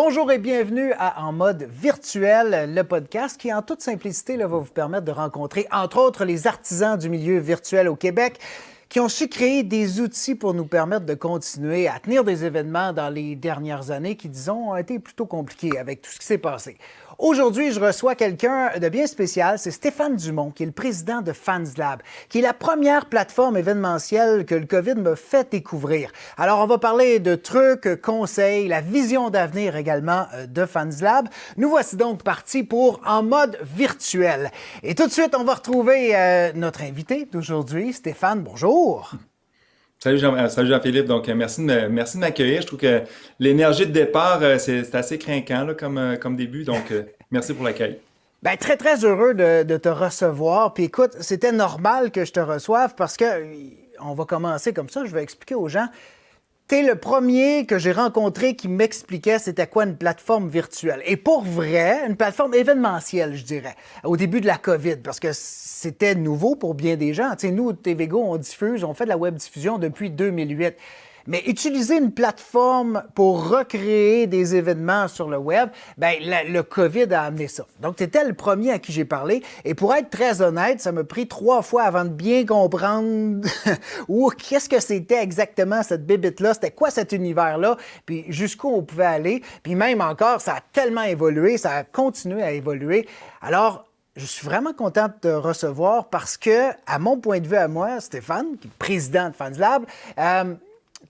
Bonjour et bienvenue à En mode virtuel, le podcast qui, en toute simplicité, va vous permettre de rencontrer, entre autres, les artisans du milieu virtuel au Québec qui ont su créer des outils pour nous permettre de continuer à tenir des événements dans les dernières années qui, disons, ont été plutôt compliqués avec tout ce qui s'est passé. Aujourd'hui, je reçois quelqu'un de bien spécial, c'est Stéphane Dumont, qui est le président de FansLab, qui est la première plateforme événementielle que le COVID me fait découvrir. Alors, on va parler de trucs, conseils, la vision d'avenir également de FansLab. Nous voici donc partis pour En mode virtuel. Et tout de suite, on va retrouver notre invité d'aujourd'hui, Stéphane. Bonjour. Salut Jean-Philippe, donc merci de m'accueillir. Je trouve que l'énergie de départ, c'est assez craquant là, comme début, donc merci pour l'accueil. Bien, très, très heureux de te recevoir. Puis écoute, c'était normal que je te reçoive parce que on va commencer comme ça. Je vais expliquer aux gens. T'es le premier que j'ai rencontré qui m'expliquait c'était quoi une plateforme virtuelle. Et pour vrai, une plateforme événementielle, je dirais, au début de la COVID, parce que c'était nouveau pour bien des gens. Tu sais, nous, TVgo, on fait de la web diffusion depuis 2008. Mais utiliser une plateforme pour recréer des événements sur le web, bien, le COVID a amené ça. Donc, tu étais le premier à qui j'ai parlé. Et pour être très honnête, ça m'a pris 3 fois avant de bien comprendre qu'est-ce que c'était exactement cette bébite-là, c'était quoi cet univers-là, puis jusqu'où on pouvait aller. Puis même encore, ça a tellement évolué, ça a continué à évoluer. Alors, je suis vraiment content de te recevoir parce que, à mon point de vue à moi, Stéphane, qui est président de FansLab,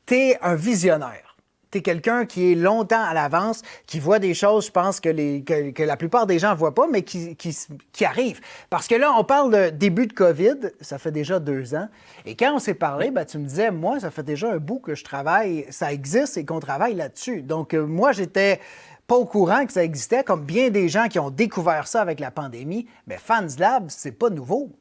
t'es un visionnaire. T'es quelqu'un qui est longtemps à l'avance, qui voit des choses, je pense, que la plupart des gens ne voient pas, mais qui arrivent. Parce que là, on parle de début de COVID, ça fait déjà 2 ans. Et quand on s'est parlé, ben, tu me disais, moi, ça fait déjà un bout que je travaille, ça existe et qu'on travaille là-dessus. Donc, moi, j'étais pas au courant que ça existait, comme bien des gens qui ont découvert ça avec la pandémie. Mais FansLab, c'est pas nouveau.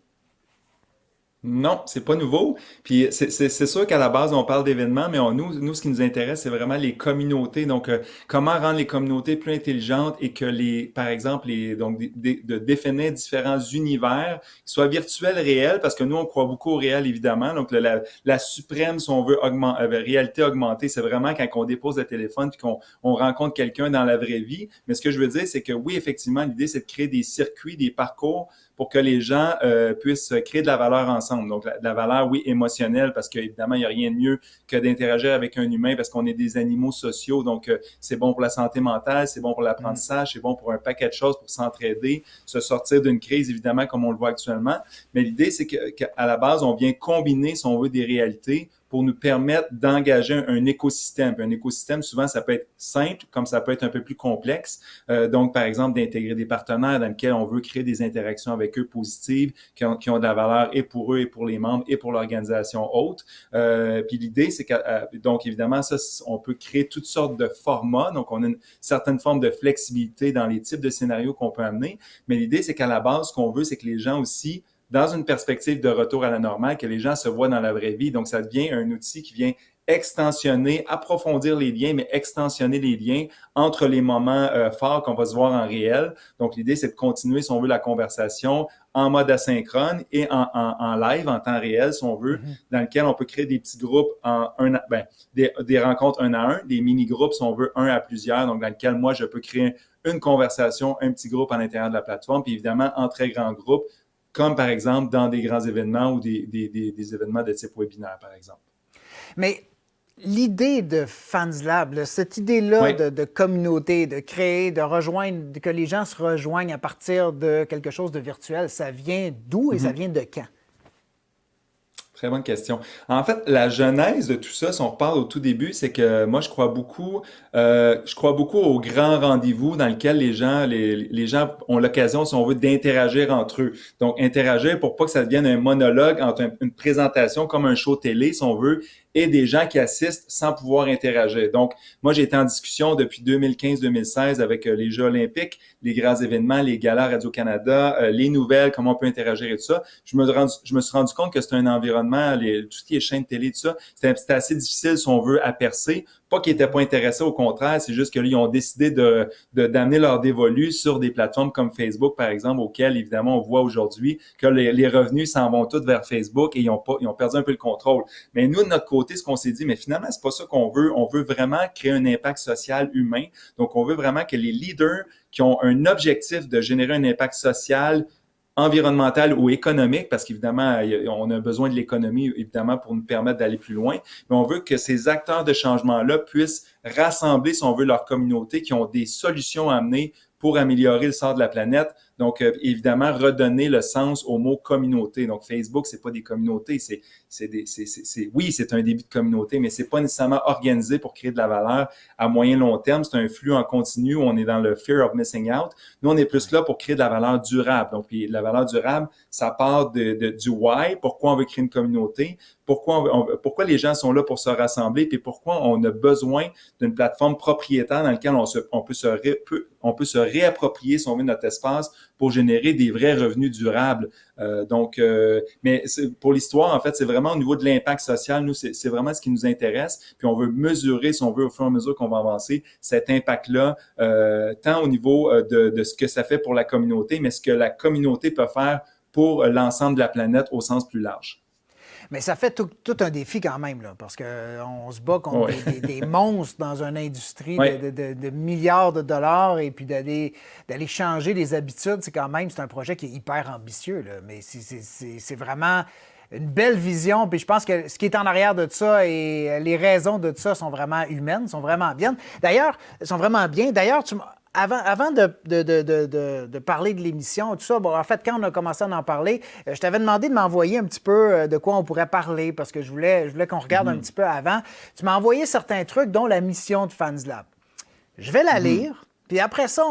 Non, c'est pas nouveau. Puis c'est sûr qu'à la base, on parle d'événements, mais nous, ce qui nous intéresse, c'est vraiment les communautés. Donc, comment rendre les communautés plus intelligentes et que par exemple, de définir différents univers, qui soient virtuels, réels, parce que nous, on croit beaucoup au réel, évidemment. Donc, la suprême, si on veut, réalité augmentée, c'est vraiment quand on dépose le téléphone puis qu'on rencontre quelqu'un dans la vraie vie. Mais ce que je veux dire, c'est que oui, effectivement, l'idée, c'est de créer des circuits, des parcours pour que les gens puissent créer de la valeur ensemble. Donc, la valeur, oui, émotionnelle, parce qu'évidemment, il n'y a rien de mieux que d'interagir avec un humain parce qu'on est des animaux sociaux. Donc, c'est bon pour la santé mentale, c'est bon pour l'apprentissage, c'est bon pour un paquet de choses, pour s'entraider, se sortir d'une crise, évidemment, comme on le voit actuellement. Mais l'idée, c'est qu'à la base, on vient combiner, si on veut, des réalités pour nous permettre d'engager un écosystème. Puis un écosystème, souvent, ça peut être simple, comme ça peut être un peu plus complexe. Donc, par exemple, d'intégrer des partenaires dans lesquels on veut créer des interactions avec eux positives, qui ont de la valeur et pour eux, et pour les membres, et pour l'organisation haute. Puis l'idée, c'est que, donc, évidemment, ça, on peut créer toutes sortes de formats. Donc, on a une certaine forme de flexibilité dans les types de scénarios qu'on peut amener. Mais l'idée, c'est qu'à la base, ce qu'on veut, c'est que les gens aussi dans une perspective de retour à la normale, que les gens se voient dans la vraie vie. Donc, ça devient un outil qui vient extensionner, approfondir les liens, mais extensionner les liens entre les moments forts qu'on va se voir en réel. Donc, l'idée, c'est de continuer, si on veut, la conversation en mode asynchrone et en live, en temps réel, si on veut, dans lequel on peut créer des petits groupes des rencontres un à un, des mini-groupes, si on veut, un à plusieurs, donc dans lequel moi, je peux créer une conversation, un petit groupe à l'intérieur de la plateforme, puis évidemment, en très grands groupes, comme par exemple dans des grands événements ou des événements de type webinaire, par exemple. Mais l'idée de FansLab, là, cette idée-là Oui. de communauté, de créer, de rejoindre, que les gens se rejoignent à partir de quelque chose de virtuel, ça vient d'où et ça vient de quand? Très bonne question. En fait, la genèse de tout ça, si on reparle au tout début, c'est que moi, je crois beaucoup aux grands rendez-vous dans lesquels les gens ont l'occasion, si on veut, d'interagir entre eux. Donc, interagir pour pas que ça devienne un monologue entre une présentation comme un show télé, si on veut, et des gens qui assistent sans pouvoir interagir. Donc, moi, j'ai été en discussion depuis 2015-2016 avec les Jeux olympiques, les grands événements, les galas Radio-Canada, les nouvelles, comment on peut interagir et tout ça. Je me suis rendu compte que c'est un environnement l'environnement, tout ce qui est chaîne télé, tout ça, c'était assez difficile, si on veut, à percer. Pas qu'ils n'étaient pas intéressés, au contraire, c'est juste que là, ils ont décidé d'amener leur dévolu sur des plateformes comme Facebook, par exemple, auxquelles, évidemment, on voit aujourd'hui que les revenus s'en vont tous vers Facebook et ils ont perdu un peu le contrôle. Mais nous, de notre côté, ce qu'on s'est dit, mais finalement, c'est pas ça qu'on veut. On veut vraiment créer un impact social humain. Donc, on veut vraiment que les leaders qui ont un objectif de générer un impact social, environnemental ou économique, parce qu'évidemment, on a besoin de l'économie, évidemment, pour nous permettre d'aller plus loin, mais on veut que ces acteurs de changement-là puissent rassembler, si on veut, leur communauté, qui ont des solutions à amener pour améliorer le sort de la planète. Donc, évidemment, redonner le sens au mot communauté. Donc, Facebook, c'est pas des communautés, oui, c'est un début de communauté, mais c'est pas nécessairement organisé pour créer de la valeur à moyen long terme. C'est un flux en continu où on est dans le fear of missing out. Nous, on est plus là pour créer de la valeur durable. Donc, puis, la valeur durable, ça part du why, pourquoi on veut créer une communauté, pourquoi les gens sont là pour se rassembler, puis pourquoi on a besoin d'une plateforme propriétaire dans laquelle on peut se réapproprier, si on veut, notre espace pour générer des vrais revenus durables. Mais pour l'histoire, en fait, c'est vraiment au niveau de l'impact social. Nous, c'est vraiment ce qui nous intéresse. Puis on veut mesurer, si on veut, au fur et à mesure qu'on va avancer, cet impact-là, tant au niveau de ce que ça fait pour la communauté, mais ce que la communauté peut faire pour l'ensemble de la planète au sens plus large. Mais ça fait tout un défi quand même, là, parce qu'on se bat contre des monstres dans une industrie de milliards de dollars et puis d'aller changer les habitudes, c'est un projet qui est hyper ambitieux, là, mais c'est vraiment une belle vision. Puis je pense que ce qui est en arrière de ça et les raisons de ça sont vraiment humaines, sont vraiment bien. D'ailleurs, avant de parler de l'émission, tout ça, bon, en fait, quand on a commencé à en parler, je t'avais demandé de m'envoyer un petit peu de quoi on pourrait parler parce que je voulais qu'on regarde un petit peu avant. Tu m'as envoyé certains trucs, dont la mission de FansLab. Je vais la lire, puis après ça,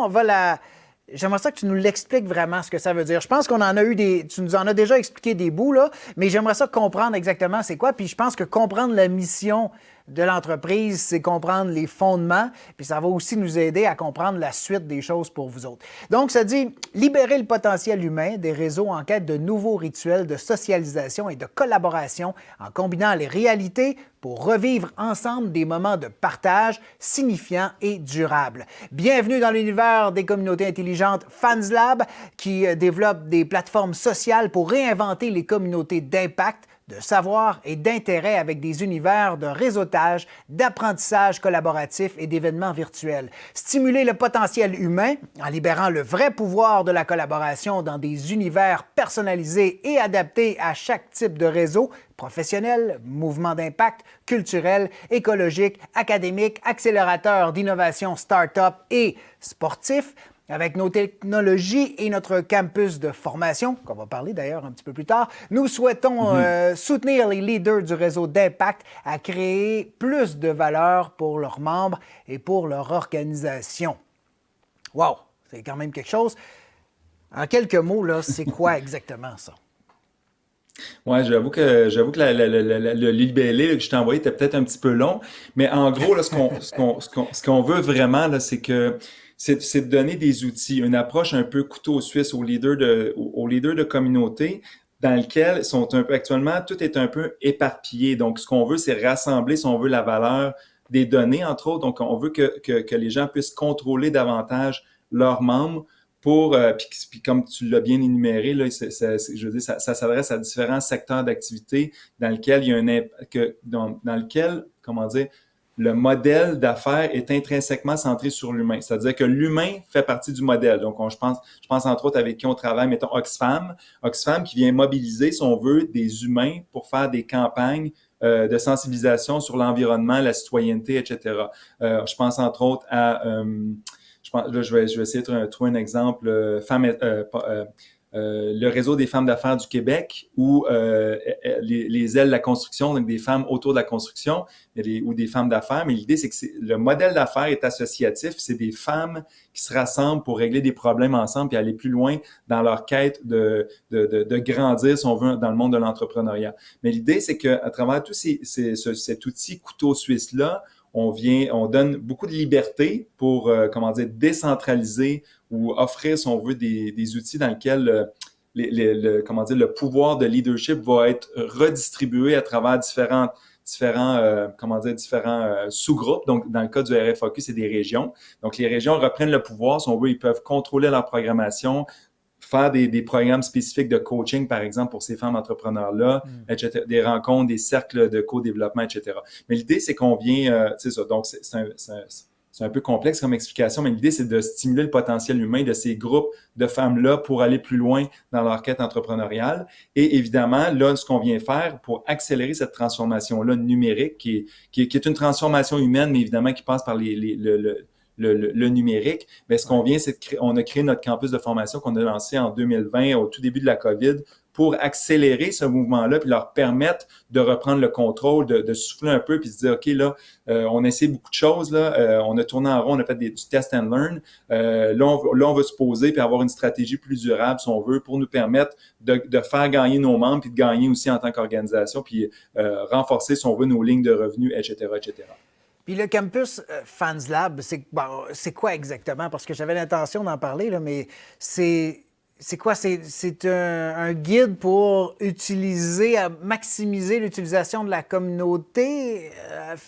j'aimerais ça que tu nous l'expliques vraiment ce que ça veut dire. Je pense qu'on en a eu tu nous en as déjà expliqué des bouts, là, mais j'aimerais ça comprendre exactement c'est quoi. Puis je pense que comprendre la mission de l'entreprise, c'est comprendre les fondements, puis ça va aussi nous aider à comprendre la suite des choses pour vous autres. Donc, ça dit « Libérer le potentiel humain des réseaux en quête de nouveaux rituels de socialisation et de collaboration en combinant les réalités pour revivre ensemble des moments de partage signifiants et durables. » Bienvenue dans l'univers des communautés intelligentes FansLab qui développe des plateformes sociales pour réinventer les communautés d'impact, de savoir et d'intérêt avec des univers de réseautage, d'apprentissage collaboratif et d'événements virtuels. Stimuler le potentiel humain en libérant le vrai pouvoir de la collaboration dans des univers personnalisés et adaptés à chaque type de réseau, professionnel, mouvement d'impact, culturel, écologique, académique, accélérateur d'innovation start-up et sportif. Avec nos technologies et notre campus de formation, qu'on va parler d'ailleurs un petit peu plus tard, nous souhaitons soutenir les leaders du réseau d'impact à créer plus de valeur pour leurs membres et pour leur organisation. Wow, c'est quand même quelque chose. En quelques mots, là, c'est quoi exactement ça? Ouais, j'avoue que le libellé que je t'ai envoyé était peut-être un petit peu long, mais en gros, là, ce qu'on veut vraiment, là, c'est de donner des outils, une approche un peu couteau suisse aux leaders de communauté dans lequel actuellement, tout est un peu éparpillé. Donc, ce qu'on veut, c'est rassembler, si on veut, la valeur des données, entre autres. Donc, on veut que les gens puissent contrôler davantage leurs membres puis comme tu l'as bien énuméré, là, je veux dire, ça s'adresse à différents secteurs d'activité dans lequel il y a dans lequel, comment dire, le modèle d'affaires est intrinsèquement centré sur l'humain. C'est-à-dire que l'humain fait partie du modèle. Donc, je pense entre autres avec qui on travaille, mettons Oxfam qui vient mobiliser, si on veut, des humains pour faire des campagnes de sensibilisation sur l'environnement, la citoyenneté, etc. Je pense entre autres à je vais essayer de trouver un exemple. Le réseau des femmes d'affaires du Québec ou les ailes de la construction, donc des femmes autour de la construction ou des femmes d'affaires. Mais l'idée, c'est que le modèle d'affaires est associatif. C'est des femmes qui se rassemblent pour régler des problèmes ensemble et aller plus loin dans leur quête de grandir, si on veut, dans le monde de l'entrepreneuriat. Mais l'idée, c'est qu'à travers tout cet outil couteau suisse-là, on donne beaucoup de liberté pour, décentraliser ou offrir, si on veut, des outils dans lesquels comment dire, le pouvoir de leadership va être redistribué à travers différents sous-groupes. Donc, dans le cas du RFAQ, c'est des régions. Donc, les régions reprennent le pouvoir. Si on veut, ils peuvent contrôler leur programmation, faire des programmes spécifiques de coaching, par exemple, pour ces femmes entrepreneurs-là, etc., des rencontres, des cercles de co-développement, etc. Mais l'idée, c'est qu'on vient, c'est ça, donc c'est un peu complexe comme explication, mais l'idée, c'est de stimuler le potentiel humain de ces groupes de femmes-là pour aller plus loin dans leur quête entrepreneuriale. Et évidemment, là, ce qu'on vient faire pour accélérer cette transformation-là numérique, qui est une transformation humaine, mais évidemment qui passe par le numérique, mais ce qu'on vient, c'est on a créé notre campus de formation qu'on a lancé en 2020, au tout début de la COVID, pour accélérer ce mouvement-là, puis leur permettre de reprendre le contrôle, de souffler un peu, puis se dire, OK, là, on a essayé beaucoup de choses, là, on a tourné en rond, on a fait du test and learn, là, on veut se poser, puis avoir une stratégie plus durable, si on veut, pour nous permettre de faire gagner nos membres, puis de gagner aussi en tant qu'organisation, puis renforcer, si on veut, nos lignes de revenus, etc., etc. Puis le campus Fans Lab, c'est quoi exactement? Parce que j'avais l'intention d'en parler, là, mais c'est quoi? C'est un guide pour maximiser l'utilisation de la communauté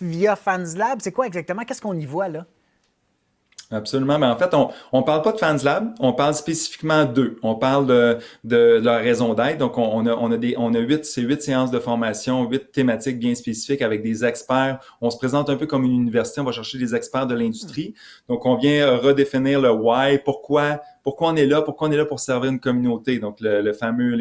via Fans Lab. C'est quoi exactement? Qu'est-ce qu'on y voit là? Absolument. Mais en fait, on parle pas de Fans Lab, on parle spécifiquement d'eux. On parle de leur raison d'être. Donc, on a huit séances de formation, 8 thématiques bien spécifiques avec des experts. On se présente un peu comme une université. On va chercher des experts de l'industrie. Donc, on vient redéfinir le why, pourquoi on est là pour servir une communauté. Donc, les fameux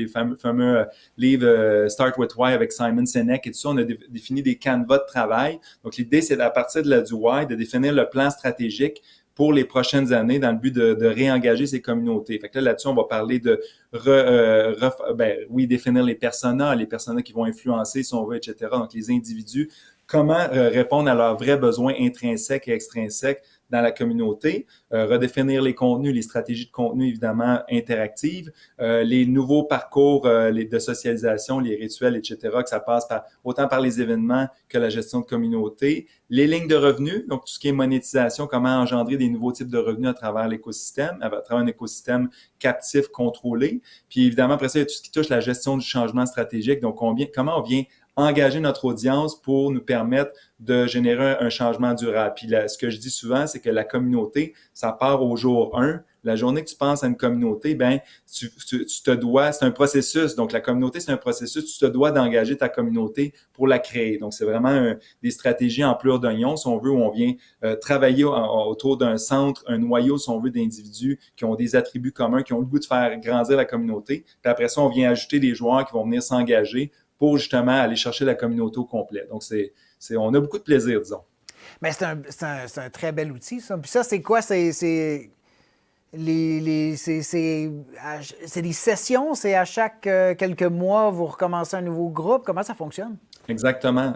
livres Start with Why avec Simon Sinek et tout ça, on a défini des canevas de travail. Donc, l'idée, c'est à partir du why, de définir le plan stratégique pour les prochaines années dans le but de réengager ces communautés. Fait que là-dessus, on va parler de définir les personas qui vont influencer, si on veut, etc. Donc, les individus, comment répondre à leurs vrais besoins intrinsèques et extrinsèques dans la communauté, redéfinir les contenus, les stratégies de contenu évidemment interactives, les nouveaux parcours de socialisation, les rituels, etc., que ça passe autant par les événements que la gestion de communauté, les lignes de revenus, donc tout ce qui est monétisation, comment engendrer des nouveaux types de revenus à travers l'écosystème, à travers un écosystème captif, contrôlé, puis évidemment après ça, il y a tout ce qui touche la gestion du changement stratégique, donc comment on vient engager notre audience pour nous permettre de générer un changement durable. Puis là, ce que je dis souvent, c'est que la communauté, ça part au jour 1. La journée que tu penses à une communauté, ben tu te dois, c'est un processus. Donc, la communauté, c'est un processus. Tu te dois d'engager ta communauté pour la créer. Donc, c'est vraiment des stratégies en pleurs d'oignon, si on veut, où on vient travailler autour d'un centre, un noyau, si on veut, d'individus qui ont des attributs communs, qui ont le goût de faire grandir la communauté. Puis après ça, on vient ajouter des joueurs qui vont venir s'engager pour justement aller chercher la communauté au complet. Donc, on a beaucoup de plaisir, disons. Mais c'est un très bel outil, ça. Puis ça, c'est quoi? C'est des sessions? C'est à chaque quelques mois, vous recommencez un nouveau groupe? Comment ça fonctionne? Exactement,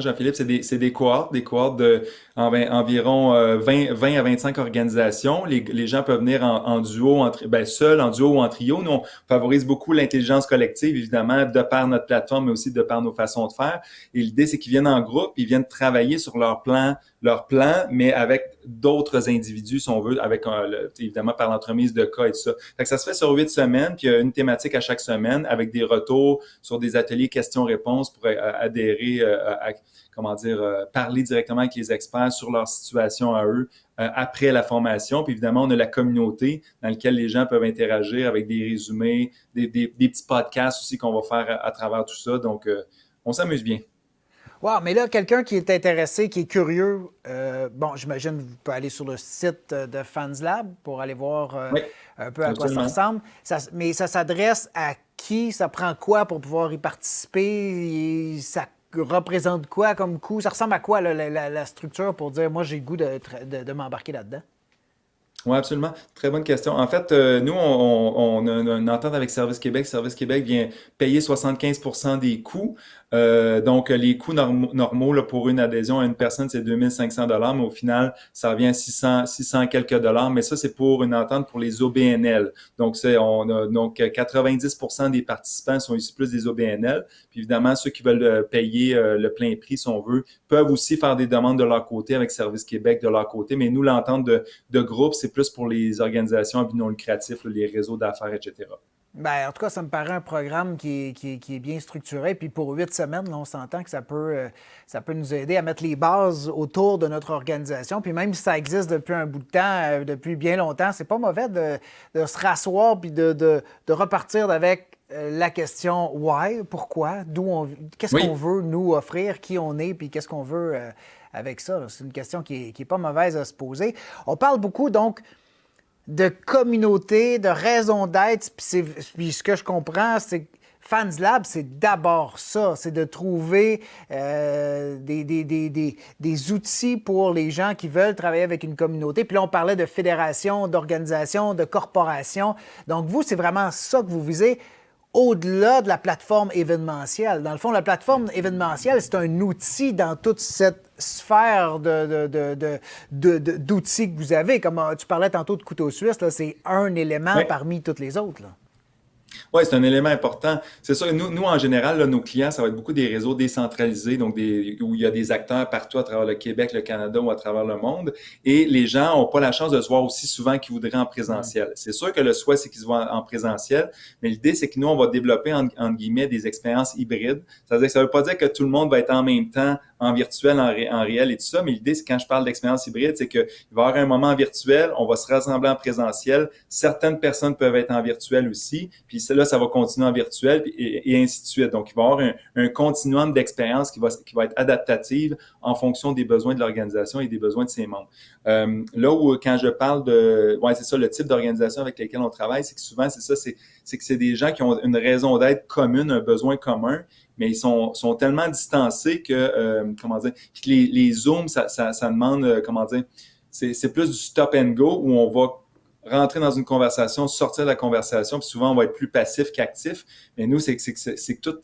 Jean-Philippe. C'est des cohortes de environ 20 à 25 organisations. Les gens peuvent venir en duo, seul, en duo ou en trio. Nous, on favorise beaucoup l'intelligence collective, évidemment, de par notre plateforme, mais aussi de par nos façons de faire. Et l'idée, c'est qu'ils viennent en groupe, ils viennent travailler sur leur plan, mais avec d'autres individus, si on veut, évidemment par l'entremise de cas et tout ça. Fait que ça se fait sur 8 semaines, puis il y a une thématique à chaque semaine avec des retours sur des ateliers questions-réponses pour adhérer parler directement avec les experts sur leur situation à eux après la formation. Puis évidemment, on a la communauté dans laquelle les gens peuvent interagir avec des résumés, des petits podcasts aussi qu'on va faire à travers tout ça. Donc, on s'amuse bien. Wow, mais là, quelqu'un qui est intéressé, qui est curieux, j'imagine que vous pouvez aller sur le site de Fans Lab pour aller voir un peu à quoi ça ressemble. Mais ça s'adresse à qui? Ça prend quoi pour pouvoir y participer? Ça représente quoi comme coût? Ça ressemble à quoi la structure pour dire, moi, j'ai le goût de m'embarquer là-dedans? Oui, absolument. Très bonne question. En fait, nous, on a une entente avec Service Québec. Service Québec vient payer 75% des coûts. Donc, les coûts normaux là, pour une adhésion à une personne, c'est 2500 $, mais au final, ça revient à 600 quelques dollars. Mais ça, c'est pour une entente pour les OBNL. Donc, 90% des participants sont ici plus des OBNL. Puis évidemment, ceux qui veulent payer le plein prix, si on veut, peuvent aussi faire des demandes de leur côté avec Service Québec de leur côté. Mais nous, l'entente de groupe, c'est plus pour les organisations à but non lucratif, les réseaux d'affaires, etc. Ben, en tout cas, ça me paraît un programme qui est bien structuré. Puis pour 8 semaines, là, on s'entend que ça peut nous aider à mettre les bases autour de notre organisation. Puis même si ça existe depuis un bout de temps, depuis bien longtemps, c'est pas mauvais de se rasseoir puis de repartir avec la question why, pourquoi, qu'est-ce qu'on Oui. veut nous offrir, qui on est, puis qu'est-ce qu'on veut avec ça. Là. C'est une question qui est pas mauvaise à se poser. On parle beaucoup donc de communauté, de raison d'être. Puis ce que je comprends, c'est que Fans Lab, c'est d'abord ça, c'est de trouver des outils pour les gens qui veulent travailler avec une communauté. Puis là, on parlait de fédération, d'organisation, de corporation. Donc, vous, c'est vraiment ça que vous visez au-delà de la plateforme événementielle. Dans le fond, la plateforme événementielle, c'est un outil dans toute cette sphère d'outils que vous avez. Comme tu parlais tantôt de couteau suisse, là, c'est un élément Oui. parmi tous les autres. Là. Oui, c'est un élément important. C'est sûr, nous en général, là, nos clients, ça va être beaucoup des réseaux décentralisés, donc où il y a des acteurs partout à travers le Québec, le Canada ou à travers le monde. Et les gens n'ont pas la chance de se voir aussi souvent qu'ils voudraient en présentiel. C'est sûr que le souhait, c'est qu'ils se voient en présentiel, mais l'idée, c'est que nous, on va développer, entre guillemets, des expériences hybrides. C'est-à-dire que ça ne veut pas dire que tout le monde va être en même temps en virtuel, en réel et tout ça, mais l'idée, c'est quand je parle d'expérience hybride, c'est qu'il va y avoir un moment en virtuel, on va se rassembler en présentiel, certaines personnes peuvent être en virtuel aussi, puis là, ça va continuer en virtuel et ainsi de suite. Donc, il va y avoir un continuum d'expérience qui va être adaptative en fonction des besoins de l'organisation et des besoins de ses membres. Là où, quand je parle c'est ça, le type d'organisation avec lesquelles on travaille, c'est que souvent, c'est ça, c'est que c'est des gens qui ont une raison d'être commune, un besoin commun, mais ils sont tellement distancés que, comment dire, que les Zooms, ça demande, comment dire, c'est plus du stop and go où on va rentrer dans une conversation, sortir de la conversation, puis souvent on va être plus passif qu'actif. Mais nous, c'est que tout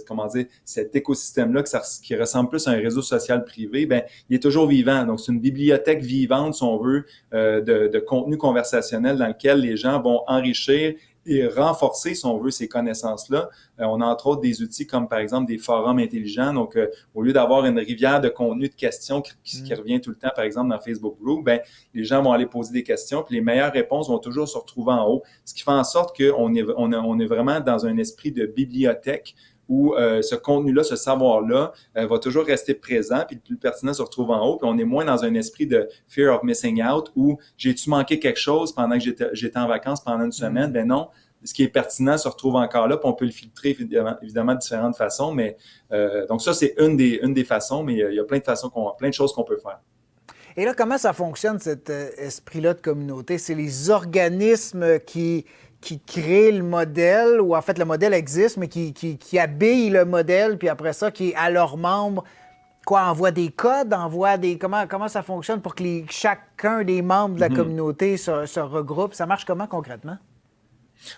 comment dire, cet écosystème-là qui ressemble plus à un réseau social privé, ben il est toujours vivant. Donc c'est une bibliothèque vivante, si on veut, de contenu conversationnel dans lequel les gens vont enrichir et renforcer, si on veut, ces connaissances-là. On a entre autres des outils comme, par exemple, des forums intelligents. Donc, au lieu d'avoir une rivière de contenu, de questions qui revient tout le temps, par exemple, dans Facebook Group, ben, les gens vont aller poser des questions, puis les meilleures réponses vont toujours se retrouver en haut, ce qui fait en sorte qu'on est vraiment dans un esprit de bibliothèque où ce contenu-là, ce savoir-là va toujours rester présent, puis le plus pertinent se retrouve en haut, puis on est moins dans un esprit de fear of missing out où j'ai-tu manqué quelque chose pendant que j'étais en vacances pendant une semaine? Ben non, ce qui est pertinent se retrouve encore là, puis on peut le filtrer évidemment de différentes façons, mais donc ça, c'est une des façons, mais il y a plein de choses qu'on peut faire. Et là, comment ça fonctionne, cet esprit-là de communauté? C'est les organismes qui créent le modèle, ou en fait, le modèle existe, mais qui habillent le modèle, puis après ça, qui, à leurs membres, quoi, envoie des codes, comment ça fonctionne pour que chacun des membres de la Mm-hmm. communauté se regroupe? Ça marche comment concrètement?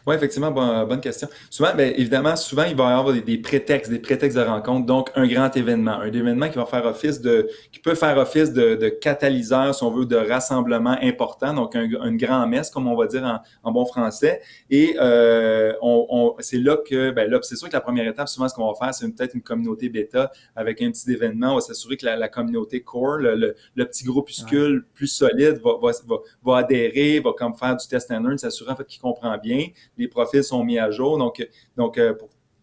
Oui, effectivement, bonne question. Souvent, bien évidemment, souvent, il va y avoir des prétextes de rencontre. Donc, un grand événement. Un événement qui peut faire office de catalyseur, si on veut, de rassemblement important. Donc, une grand messe, comme on va dire en bon français. Et c'est là c'est sûr que la première étape, souvent, ce qu'on va faire, c'est peut-être une communauté bêta avec un petit événement. On va s'assurer que la communauté core, le petit groupuscule plus solide va adhérer, va comme faire du test and learn, s'assurer en fait qu'il comprend bien. Les profils sont mis à jour. Donc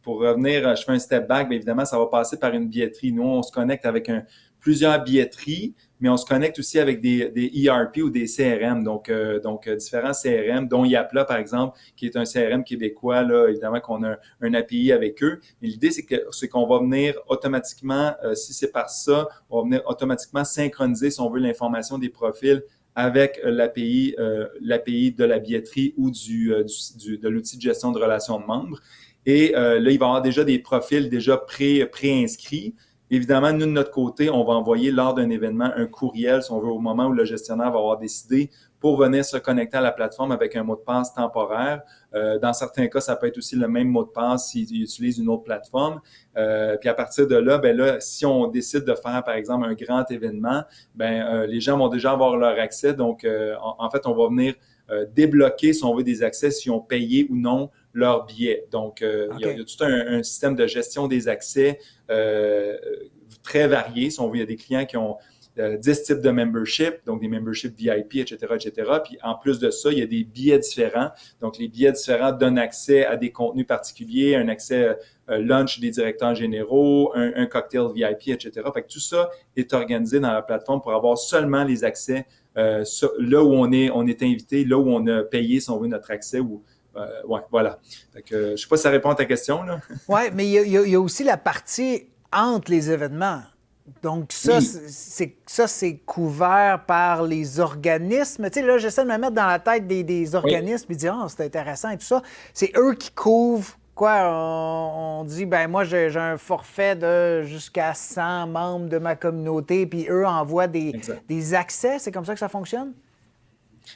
pour revenir, je fais un step back, bien évidemment, ça va passer par une billetterie. Nous, on se connecte avec plusieurs billetteries, mais on se connecte aussi avec des ERP ou des CRM, donc différents CRM, dont Yapla, par exemple, qui est un CRM québécois, là, évidemment qu'on a un API avec eux. Mais l'idée, c'est qu'on va venir automatiquement, si c'est par ça, on va venir automatiquement synchroniser, si on veut, l'information des profils avec l'API de la billetterie ou de l'outil de gestion de relations de membres. Et là, il va y avoir déjà des profils déjà pré-inscrits. Évidemment, nous, de notre côté, on va envoyer lors d'un événement un courriel, si on veut, au moment où le gestionnaire va avoir décidé pour venir se connecter à la plateforme avec un mot de passe temporaire. Dans certains cas, ça peut être aussi le même mot de passe s'il utilise une autre plateforme. Puis à partir de là, si on décide de faire, par exemple, un grand événement, les gens vont déjà avoir leur accès. Donc, en fait, on va venir débloquer, si on veut, des accès s'ils ont payé ou non leur billet. Donc, il y a tout un système de gestion des accès très varié. Si on veut, il y a des clients qui ont 10 types de membership, donc des memberships VIP, etc., etc. Puis en plus de ça, il y a des billets différents. Donc les billets différents donnent accès à des contenus particuliers, un accès lunch des directeurs généraux, un cocktail VIP, etc. Fait que tout ça est organisé dans la plateforme pour avoir seulement les accès là où on est invité, là où on a payé, si on veut, notre accès. Ouais, voilà. Fait que, je ne sais pas si ça répond à ta question, là. Oui, mais il y a aussi la partie entre les événements. Donc, ça, Oui. c'est couvert par les organismes. Tu sais, là, j'essaie de me mettre dans la tête des Oui. organismes et dire, ah, c'est intéressant et tout ça. C'est eux qui couvrent. Quoi, on dit, ben moi, j'ai un forfait de jusqu'à 100 membres de ma communauté, puis eux envoient Exact. des accès. C'est comme ça que ça fonctionne?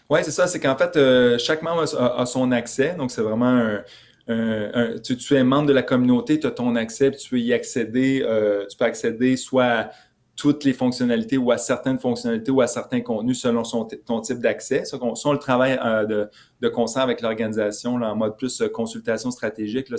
Oui, c'est ça. C'est qu'en fait, chaque membre a son accès. Donc, c'est vraiment tu es membre de la communauté, tu as ton accès, puis tu peux y accéder. Tu peux accéder soit à toutes les fonctionnalités ou à certaines fonctionnalités ou à certains contenus selon ton type d'accès. Ça, on le travail de concert avec l'organisation là, en mode plus consultation stratégique. Là,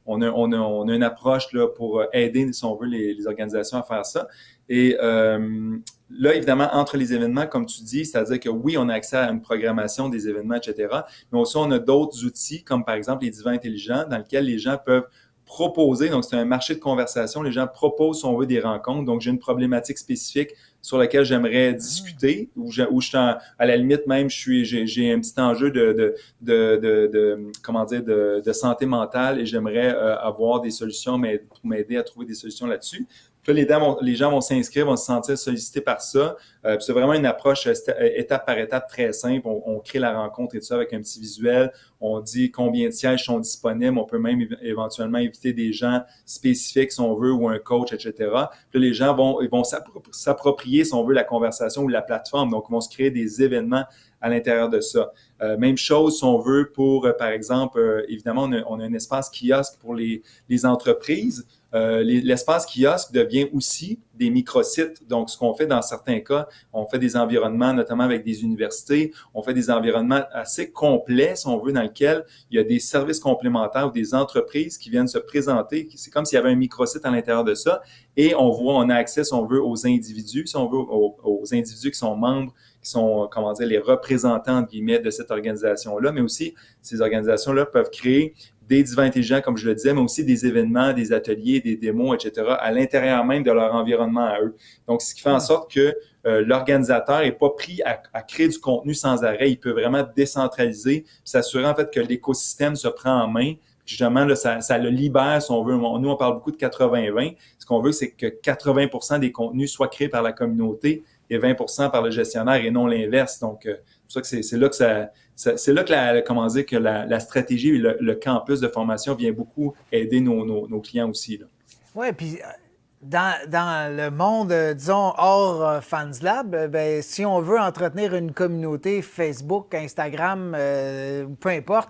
on a une approche là, pour aider, si on veut, les organisations à faire ça. Et là, évidemment, entre les événements, comme tu dis, c'est-à-dire que oui, on a accès à une programmation des événements, etc. Mais aussi, on a d'autres outils, comme par exemple les divans intelligents, dans lesquels les gens peuvent proposer. Donc, c'est un marché de conversation. Les gens proposent, si on veut, des rencontres. Donc, j'ai une problématique spécifique sur laquelle j'aimerais discuter, ou je suis à la limite même, j'ai un petit enjeu comment dire, de santé mentale et j'aimerais avoir des solutions pour m'aider à trouver des solutions là-dessus. Puis là, les gens vont s'inscrire, vont se sentir sollicités par ça. C'est vraiment une approche étape par étape très simple. On crée la rencontre et tout ça avec un petit visuel. On dit combien de sièges sont disponibles. On peut même éventuellement inviter des gens spécifiques, si on veut, ou un coach, etc. Puis là, les gens vont s'approprier, si on veut, la conversation ou la plateforme. Donc, ils vont se créer des événements à l'intérieur de ça. Même chose, si on veut, pour, par exemple, évidemment, on a un espace kiosque pour les entreprises. L'espace kiosque devient aussi des microsites. Donc, ce qu'on fait dans certains cas, on fait des environnements, notamment avec des universités, on fait des environnements assez complets, si on veut, dans lesquels il y a des services complémentaires ou des entreprises qui viennent se présenter. C'est comme s'il y avait un microsite à l'intérieur de ça. Et on a accès, si on veut, aux individus, si on veut, aux individus qui sont membres, qui sont, comment dire, les représentants, entre guillemets, de cette organisation-là. Mais aussi, ces organisations-là peuvent créer des divans intelligents, comme je le disais, mais aussi des événements, des ateliers, des démos, etc., à l'intérieur même de leur environnement à eux. Donc, ce qui fait en sorte que l'organisateur n'est pas pris à créer du contenu sans arrêt. Il peut vraiment décentraliser, puis s'assurer en fait que l'écosystème se prend en main. Justement, là, ça le libère, si on veut. Nous, on parle beaucoup de 80-20. Ce qu'on veut, c'est que 80% des contenus soient créés par la communauté et 20% par le gestionnaire et non l'inverse. Donc, c'est pour ça que c'est là que c'est là que comment dire, que la stratégie et le campus de formation vient beaucoup aider nos clients aussi, là. Oui, puis dans le monde, disons, hors Fans Lab, ben, si on veut entretenir une communauté Facebook, Instagram, peu importe,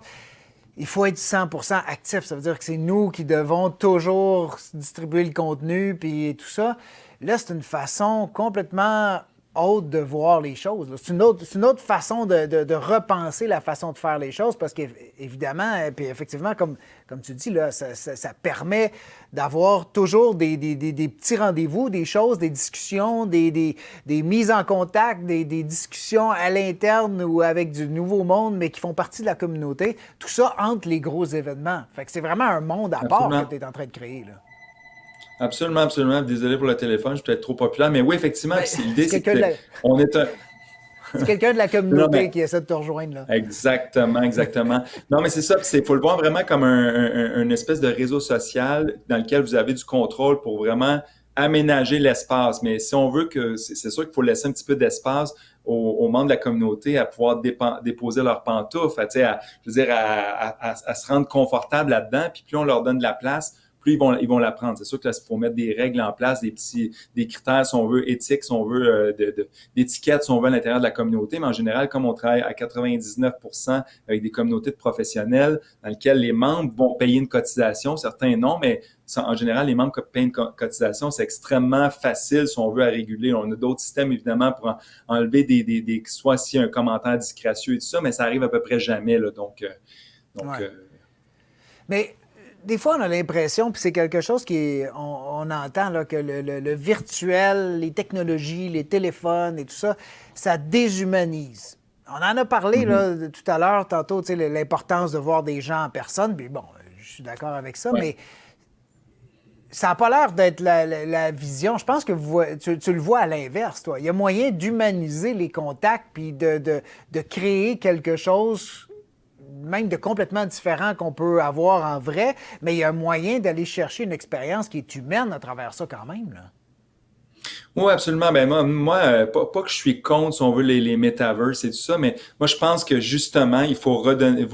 il faut être 100% actif. Ça veut dire que c'est nous qui devons toujours distribuer le contenu puis tout ça. Là, c'est une façon complètement autre de voir les choses. C'est une autre façon de repenser la façon de faire les choses parce qu'évidemment, puis effectivement, comme tu dis, là, ça permet d'avoir toujours des petits rendez-vous, des choses, des discussions, des mises en contact, des discussions à l'interne ou avec du nouveau monde, mais qui font partie de la communauté. Tout ça entre les gros événements. Fait que c'est vraiment un monde à part que Absolument. tu es en train de créer, là. Absolument, absolument. Désolé pour le téléphone, je suis peut-être trop populaire, mais oui, effectivement, Ben, l'idée, c'est c'est quelqu'un de la, qu'on est un... c'est quelqu'un de la Non, communauté mais qui essaie de te rejoindre, là. exactement, exactement. Non, mais c'est ça, il faut le voir vraiment comme une espèce de réseau social dans lequel vous avez du contrôle pour vraiment aménager l'espace. Mais si on veut que, c'est sûr qu'il faut laisser un petit peu d'espace aux membres de la communauté à pouvoir déposer leurs pantoufles, je veux dire, à se rendre confortable là-dedans. Puis plus on leur donne de la place, plus ils vont l'apprendre. C'est sûr que là, il faut mettre des règles en place, des critères, si on veut, éthiques, si on veut, d'étiquettes, si on veut, à l'intérieur de la communauté. Mais en général, comme on travaille à 99% avec des communautés de professionnels dans lesquelles les membres vont payer une cotisation, certains non, mais en général, les membres payent une cotisation. C'est extrêmement facile, si on veut, à réguler. On a d'autres systèmes, évidemment, pour enlever soit s'il y a un commentaire disgracieux et tout ça, mais ça arrive à peu près jamais, là. Donc, Ouais. Mais des fois, on a l'impression, puis c'est quelque chose on entend, là, que le virtuel, les technologies, les téléphones et tout ça, ça déshumanise. On en a parlé Mhm. là, tout à l'heure, tantôt, tu sais, l'importance de voir des gens en personne, puis bon, je suis d'accord avec ça, Ouais. mais ça n'a pas l'air d'être la vision. Je pense que tu le vois à l'inverse, toi. Il y a moyen d'humaniser les contacts puis de créer quelque chose, même de complètement différent qu'on peut avoir en vrai, mais il y a moyen d'aller chercher une expérience qui est humaine à travers ça quand même, là. Oui, absolument. Ben pas que je suis contre, si on veut, les metaverses et tout ça, mais moi, je pense que justement, il faut redonner,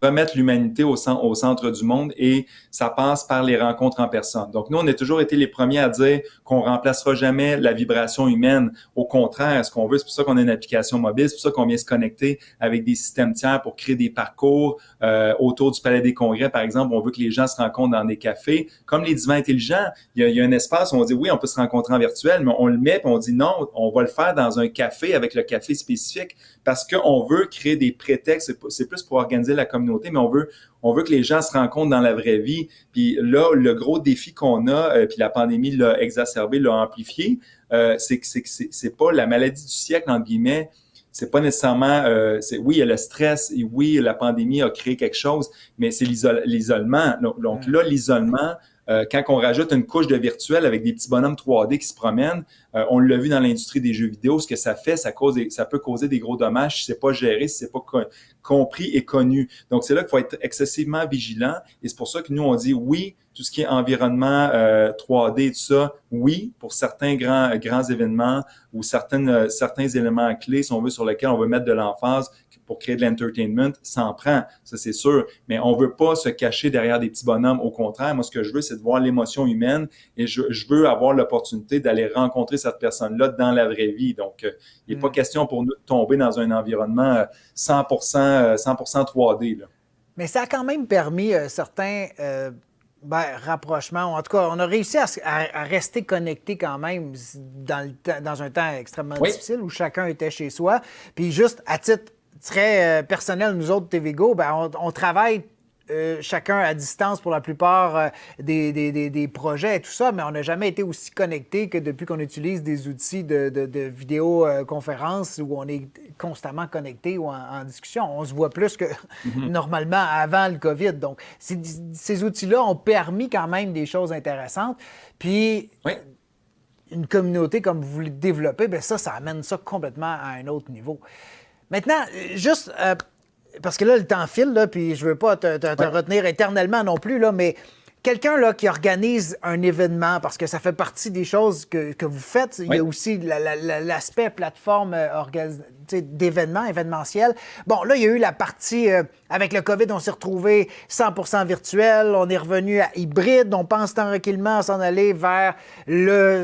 remettre l'humanité au centre du monde et ça passe par les rencontres en personne. Donc, nous, on a toujours été les premiers à dire qu'on remplacera jamais la vibration humaine. Au contraire, ce qu'on veut, c'est pour ça qu'on a une application mobile, c'est pour ça qu'on vient se connecter avec des systèmes tiers pour créer des parcours autour du Palais des Congrès, par exemple. On veut que les gens se rencontrent dans des cafés. Comme les divans intelligents, il y a un espace où on dit oui, on peut se rencontrer en virtuel, mais on le met puis on dit non, on va le faire dans un café avec le café spécifique parce qu'on veut créer des prétextes. C'est plus pour organiser la communauté, mais on veut que les gens se rencontrent dans la vraie vie. Puis là, le gros défi qu'on a, puis la pandémie l'a exacerbé, l'a amplifié, c'est pas la maladie du siècle, entre guillemets. C'est pas nécessairement, oui, il y a le stress et oui, la pandémie a créé quelque chose, mais c'est l'isolement. Donc là, l'isolement, quand on rajoute une couche de virtuel avec des petits bonhommes 3D qui se promènent, on l'a vu dans l'industrie des jeux vidéo, ce que ça fait, ça peut causer des gros dommages si c'est pas géré, si c'est pas compris et connu. Donc c'est là qu'il faut être excessivement vigilant et c'est pour ça que nous on dit oui, tout ce qui est environnement 3D et tout ça, oui, pour certains grands événements ou certains éléments clés, si on veut, sur lesquels on veut mettre de l'emphase pour créer de l'entertainment, ça en prend, ça c'est sûr. Mais on veut pas se cacher derrière des petits bonhommes. Au contraire, moi ce que je veux, c'est de voir l'émotion humaine et je veux avoir l'opportunité d'aller rencontrer cette personne-là dans la vraie vie. Donc, il n'est pas question pour nous de tomber dans un environnement 100% 3D, là. Mais ça a quand même permis certains rapprochements. En tout cas, on a réussi à rester connectés quand même dans un temps extrêmement Oui. difficile où chacun était chez soi. Puis juste à titre très personnel, nous autres, TVGO, on travaille chacun à distance pour la plupart des projets et tout ça, mais on n'a jamais été aussi connectés que depuis qu'on utilise des outils de vidéoconférence où on est constamment connecté ou en discussion. On se voit plus que Mhm. normalement avant le COVID. Donc, ces outils-là ont permis quand même des choses intéressantes. Puis, Oui. une communauté comme vous le développez, bien ça amène ça complètement à un autre niveau. Maintenant, juste parce que là, le temps file, là, puis je veux pas te Oui. retenir éternellement non plus, là, mais quelqu'un là, qui organise un événement, parce que ça fait partie des choses que vous faites, il y Oui. a aussi l'aspect plateforme d'événements, événementiel. Bon, là, il y a eu la partie, avec le COVID, on s'est retrouvé 100% virtuel, on est revenu à hybride, on pense tranquillement à s'en aller vers le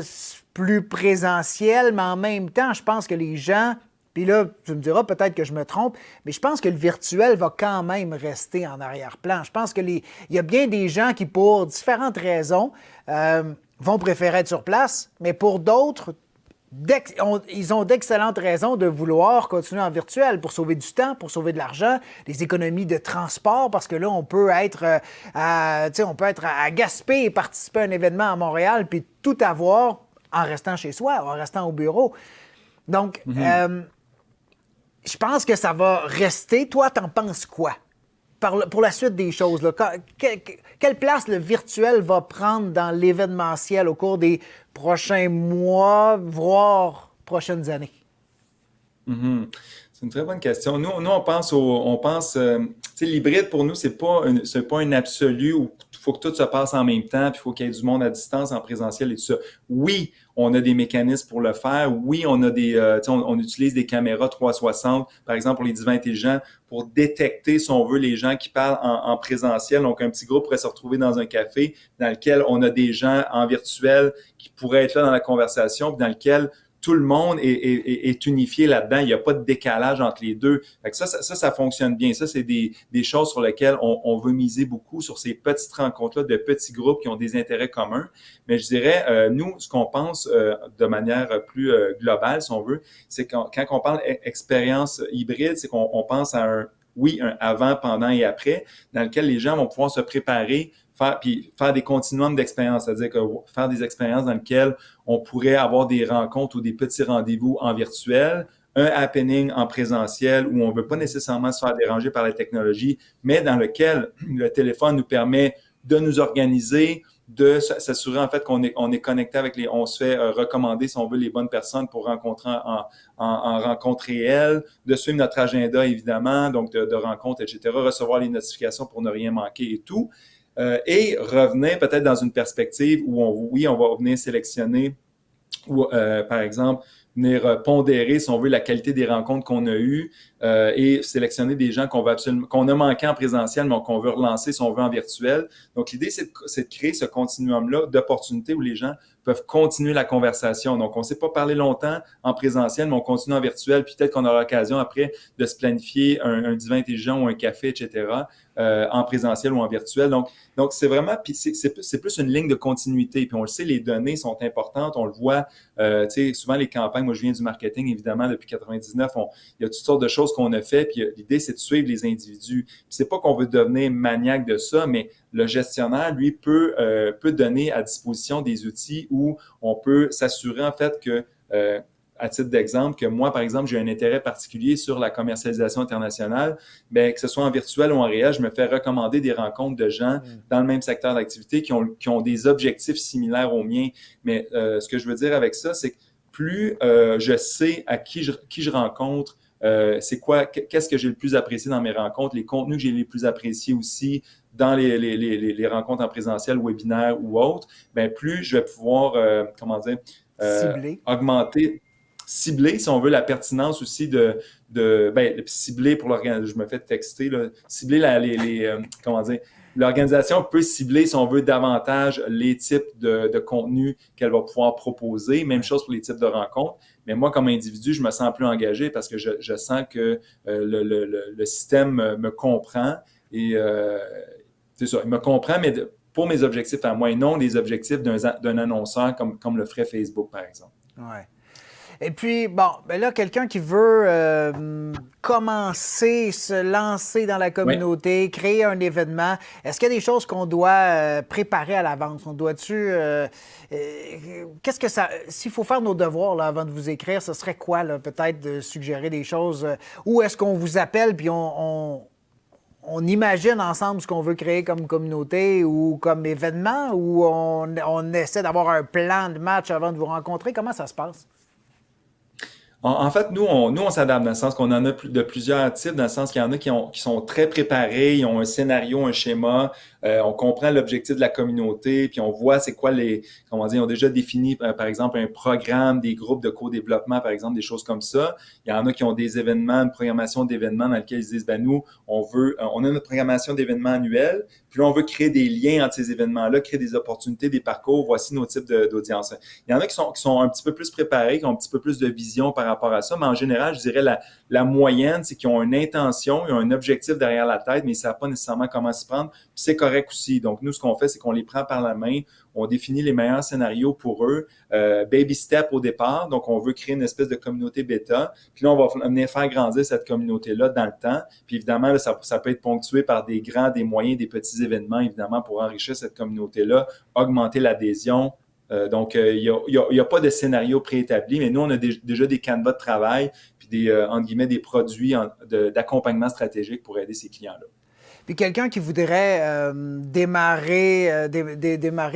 plus présentiel, mais en même temps, je pense que les gens, puis là, tu me diras peut-être que je me trompe, mais je pense que le virtuel va quand même rester en arrière-plan. Je pense il y a bien des gens qui, pour différentes raisons, vont préférer être sur place, mais pour d'autres, ils ont d'excellentes raisons de vouloir continuer en virtuel pour sauver du temps, pour sauver de l'argent, des économies de transport, parce que là, on peut être à Gaspé et participer à un événement à Montréal, puis tout avoir en restant chez soi, en restant au bureau. Donc, Mhm. je pense que ça va rester. Toi, t'en penses quoi? Pour la suite des choses, là, quelle place le virtuel va prendre dans l'événementiel au cours des prochains mois, voire prochaines années? Mhm. C'est une très bonne question. Nous on pense, tu sais, l'hybride pour nous, c'est pas un absolu où il faut que tout se passe en même temps, puis il faut qu'il y ait du monde à distance, en présentiel et tout ça. Oui, on a des mécanismes pour le faire. Oui, on a tu sais, on utilise des caméras 360, par exemple pour les divans intelligents, pour détecter, si on veut, les gens qui parlent en présentiel. Donc, un petit groupe pourrait se retrouver dans un café dans lequel on a des gens en virtuel qui pourraient être là dans la conversation, puis dans lequel tout le monde est unifié là-dedans. Il n'y a pas de décalage entre les deux. Fait que ça fonctionne bien. Ça, c'est des choses sur lesquelles on veut miser beaucoup, sur ces petites rencontres-là de petits groupes qui ont des intérêts communs. Mais je dirais, nous, ce qu'on pense de manière plus globale, si on veut, c'est quand on parle expérience hybride, c'est qu'on pense à oui, un avant, pendant et après, dans lequel les gens vont pouvoir se préparer, faire des continuums d'expériences, c'est-à-dire que faire des expériences dans lesquelles on pourrait avoir des rencontres ou des petits rendez-vous en virtuel, un happening en présentiel où on ne veut pas nécessairement se faire déranger par la technologie, mais dans lequel le téléphone nous permet de nous organiser, de s'assurer en fait on est connecté avec on se fait recommander si on veut les bonnes personnes pour rencontrer en rencontre réelle, de suivre notre agenda évidemment, donc de rencontres, etc., recevoir les notifications pour ne rien manquer et tout. Et revenir peut-être dans une perspective où on va venir sélectionner ou, par exemple, venir pondérer, si on veut, la qualité des rencontres qu'on a eues et sélectionner des gens qu'on a manqué en présentiel, mais qu'on veut relancer, si on veut, en virtuel. Donc, l'idée, c'est de créer ce continuum-là d'opportunités où les gens peuvent continuer la conversation. Donc, on ne s'est pas parlé longtemps en présentiel, mais on continue en virtuel. Puis peut-être qu'on aura l'occasion après de se planifier un dîner intelligent ou un café, etc., en présentiel ou en virtuel. Donc c'est vraiment, puis c'est plus une ligne de continuité. Puis on le sait, les données sont importantes. On le voit, tu sais, souvent les campagnes, moi je viens du marketing, évidemment, depuis 99, il y a toutes sortes de choses qu'on a fait. Puis l'idée, c'est de suivre les individus. Puis c'est pas qu'on veut devenir maniaque de ça, mais le gestionnaire, lui, peut donner à disposition des outils où on peut s'assurer, en fait, que à titre d'exemple, que moi, par exemple, j'ai un intérêt particulier sur la commercialisation internationale, bien, que ce soit en virtuel ou en réel, je me fais recommander des rencontres de gens dans le même secteur d'activité qui ont des objectifs similaires aux miens. Mais ce que je veux dire avec ça, c'est que plus je sais à qui je rencontre, c'est quoi, qu'est-ce que j'ai le plus apprécié dans mes rencontres, les contenus que j'ai les plus appréciés aussi dans les rencontres en présentiel, webinaire ou autres, bien, plus je vais pouvoir, cibler, si on veut, la pertinence aussi cibler pour l'organisation, je me fais texter, là, cibler l'organisation peut cibler, si on veut, davantage les types de contenus qu'elle va pouvoir proposer. Même chose pour les types de rencontres. Mais moi, comme individu, je me sens plus engagé parce que je sens que le système me comprend et c'est ça, il me comprend, mais pour mes objectifs à moi et non les objectifs d'un annonceur comme le ferait Facebook, par exemple. Ouais. Et puis, bon, ben là, quelqu'un qui veut commencer, se lancer dans la communauté, créer un événement, est-ce qu'il y a des choses qu'on doit préparer à l'avance? On doit-tu... qu'est-ce que ça... S'il faut faire nos devoirs là, avant de vous écrire, ce serait quoi, là, peut-être de suggérer des choses? Ou est-ce qu'on vous appelle puis on imagine ensemble ce qu'on veut créer comme communauté ou comme événement? Ou on essaie d'avoir un plan de match avant de vous rencontrer? Comment ça se passe? En fait, nous, on s'adapte dans le sens qu'on en a de plusieurs types, dans le sens qu'il y en a qui sont très préparés, ils ont un scénario, un schéma, on comprend l'objectif de la communauté, puis on voit c'est quoi comment dire, ils ont déjà défini, par exemple, un programme, des groupes de co-développement, par exemple, des choses comme ça. Il y en a qui ont des événements, une programmation d'événements dans lesquels ils disent, ben nous, on a notre programmation d'événements annuelle, puis là, on veut créer des liens entre ces événements-là, créer des opportunités, des parcours, voici nos types d'audience. Il y en a qui sont un petit peu plus préparés, qui ont un petit peu plus de vision par rapport à ça, mais en général, je dirais la moyenne, c'est qu'ils ont une intention, ils ont un objectif derrière la tête, mais ils ne savent pas nécessairement comment s'y prendre, puis c'est correct aussi. Donc, nous, ce qu'on fait, c'est qu'on les prend par la main, on définit les meilleurs scénarios pour eux, baby step au départ, donc on veut créer une espèce de communauté bêta, puis là, on va venir faire grandir cette communauté-là dans le temps, puis évidemment, là, ça peut être ponctué par des grands, des moyens, des petits événements, évidemment, pour enrichir cette communauté-là, augmenter l'adhésion. Donc, il n'y a pas de scénario préétabli, mais nous, on a déjà des canevas de travail, puis entre guillemets, des produits d'accompagnement stratégique pour aider ces clients-là. Puis quelqu'un qui voudrait démarrer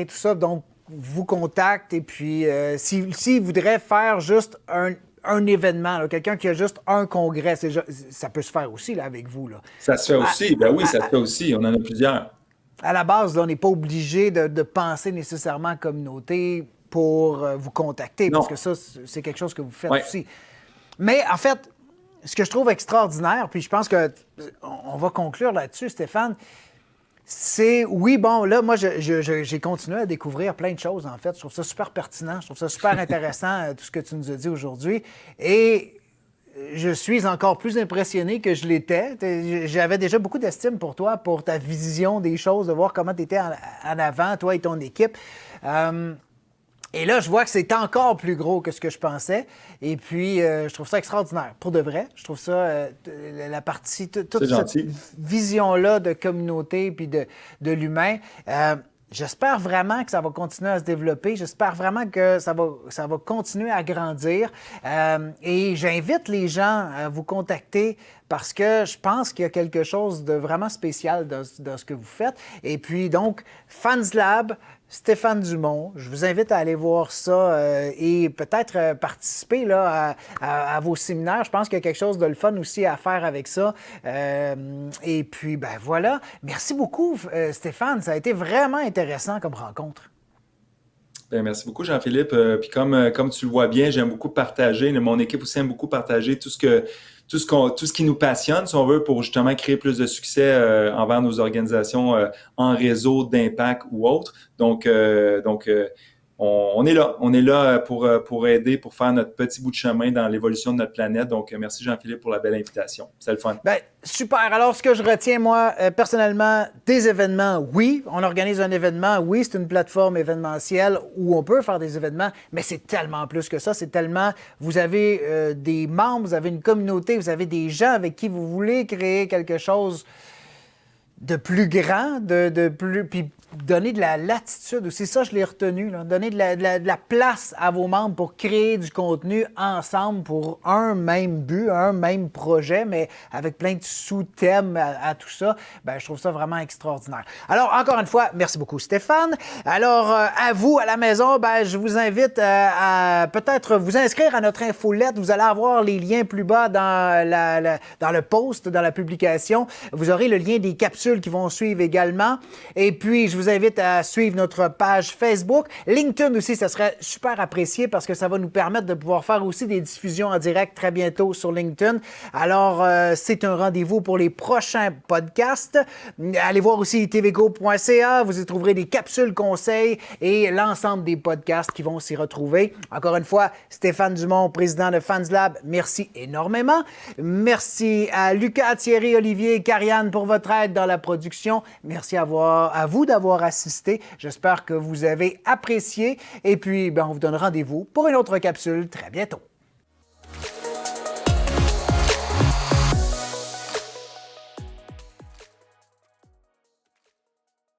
tout ça, donc vous contacte et puis s'il voudrait faire juste un événement, là, quelqu'un qui a juste un congrès, ça peut se faire aussi là, avec vous. Là. Ça se fait aussi, ben oui, ça se fait aussi, on en a plusieurs. À la base, là, on n'est pas obligé de penser nécessairement à communauté pour vous contacter, Non. parce que ça, c'est quelque chose que vous faites aussi. Mais en fait, ce que je trouve extraordinaire, puis je pense qu'on va conclure là-dessus, Stéphane, c'est, oui, bon, là, moi, j'ai continué à découvrir plein de choses, en fait. Je trouve ça super pertinent, je trouve ça super intéressant, tout ce que tu nous as dit aujourd'hui. Et je suis encore plus impressionné que je l'étais. J'avais déjà beaucoup d'estime pour toi, pour ta vision des choses, de voir comment tu étais en avant, toi et ton équipe. Et là, je vois que c'est encore plus gros que ce que je pensais. Et puis, je trouve ça extraordinaire. Pour de vrai, je trouve ça, la partie, toute C'est cette gentil. vision-là de communauté puis de l'humain. J'espère vraiment que ça va continuer à se développer. J'espère vraiment que ça va continuer à grandir. Et j'invite les gens à vous contacter parce que je pense qu'il y a quelque chose de vraiment spécial dans ce que vous faites. Et puis donc, FansLab, Stéphane Dumont, je vous invite à aller voir ça et peut-être participer là, à vos séminaires. Je pense qu'il y a quelque chose de le fun aussi à faire avec ça. Et puis, ben voilà. Merci beaucoup, Stéphane. Ça a été vraiment intéressant comme rencontre. Ben, merci beaucoup, Jean-Philippe. Puis comme tu le vois bien, j'aime beaucoup partager. Mon équipe aussi aime beaucoup partager tout ce qui nous passionne, si on veut, pour justement créer plus de succès envers nos organisations en réseau d'impact ou autre. On est là pour aider, pour faire notre petit bout de chemin dans l'évolution de notre planète. Donc, merci Jean-Philippe pour la belle invitation. C'est le fun. Ben, super. Alors, ce que je retiens, moi, personnellement, des événements, oui, on organise un événement, oui, c'est une plateforme événementielle où on peut faire des événements, mais c'est tellement plus que ça. C'est tellement, vous avez des membres, vous avez une communauté, vous avez des gens avec qui vous voulez créer quelque chose de plus grand, de plus, puis donner de la latitude aussi. Ça, je l'ai retenu, là. Donner de la place à vos membres pour créer du contenu ensemble pour un même but, un même projet, mais avec plein de sous-thèmes à tout ça. Ben, je trouve ça vraiment extraordinaire. Alors, encore une fois, merci beaucoup, Stéphane. Alors, à vous, à la maison, ben, je vous invite à peut-être vous inscrire à notre infolette. Vous allez avoir les liens plus bas dans le post, dans la publication. Vous aurez le lien des capsules qui vont suivre également. Et puis, je vous invite à suivre notre page Facebook. LinkedIn aussi, ça serait super apprécié parce que ça va nous permettre de pouvoir faire aussi des diffusions en direct très bientôt sur LinkedIn. Alors, c'est un rendez-vous pour les prochains podcasts. Allez voir aussi tvgo.ca. Vous y trouverez des capsules conseils et l'ensemble des podcasts qui vont s'y retrouver. Encore une fois, Stéphane Dumont, président de FansLab, merci énormément. Merci à Lucas, Thierry, Olivier et Karianne pour votre aide dans la production. Merci à vous d'avoir assisté. J'espère que vous avez apprécié. Et puis, on vous donne rendez-vous pour une autre capsule très bientôt.